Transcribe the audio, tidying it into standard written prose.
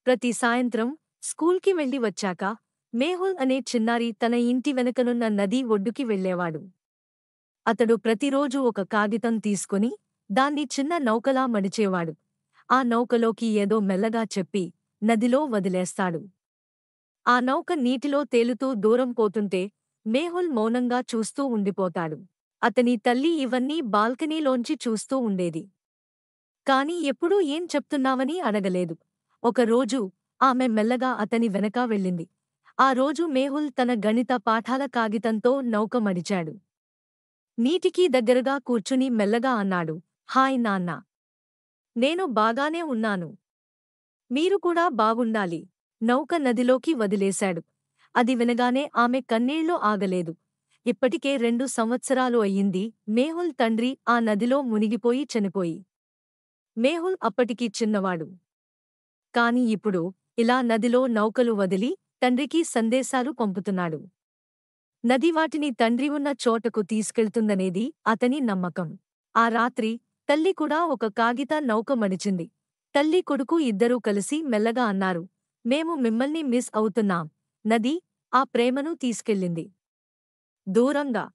ప్రతి సాయంత్రం స్కూల్కి వెళ్లి వచ్చాక మేహుల్ అనే చిన్నారి తన ఇంటి వెనకనున్న నది ఒడ్డుకి వెళ్ళేవాడు. అతడు ప్రతిరోజూ ఒక కాగితం తీసుకుని దాన్ని చిన్న నౌకలా మడిచేవాడు. ఆ నౌకలోకి ఏదో మెల్లగా చెప్పి నదిలో వదిలేస్తాడు. ఆ నౌక నీటిలో తేలుతూ దూరం పోతుంటే మేహుల్ మౌనంగా చూస్తూ ఉండిపోతాడు. అతని తల్లి ఇవన్నీ బాల్కనీలోంచి చూస్తూ ఉండేది. కాని ఎప్పుడూ ఏం చెప్తున్నావని అడగలేదు. ఒకరోజు ఆమె మెల్లగా అతని వెనక వెళ్ళింది. ఆ రోజు మేహుల్ తన గణిత పాఠాల కాగితంతో నౌక మడిచాడు. నీటికి దగ్గరగా కూర్చుని మెల్లగా అన్నాడు, హాయ్ నాన్నా. నేను బాగానే ఉన్నాను. మీరు కూడా బాగుండాలి. నౌక నదిలోకి వదిలేశాడు. అది వినగానే ఆమె కన్నీళ్లు ఆగలేదు. ఇప్పటికే 2 సంవత్సరాలు అయ్యింది మేహుల్ తండ్రి ఆ నదిలో మునిగిపోయి చనిపోయి. మేహుల్ అప్పటికి చిన్నవాడు. కాని ఇప్పుడు ఇలా నదిలో నౌకలు వదిలి తండ్రికి సందేశాలు పంపుతున్నాడు. నది వాటిని తండ్రి ఉన్న చోటకు తీసుకెళ్తుందనేది అతని నమ్మకం. ఆ రాత్రి తల్లి కూడా ఒక కాగిత నౌక మడిచింది. తల్లి కొడుకు ఇద్దరూ కలిసి మెల్లగా అన్నారు, మేము మిమ్మల్ని మిస్ అవుతున్నాం. నది ఆ ప్రేమను తీసుకెళ్ళింది దూరంగా.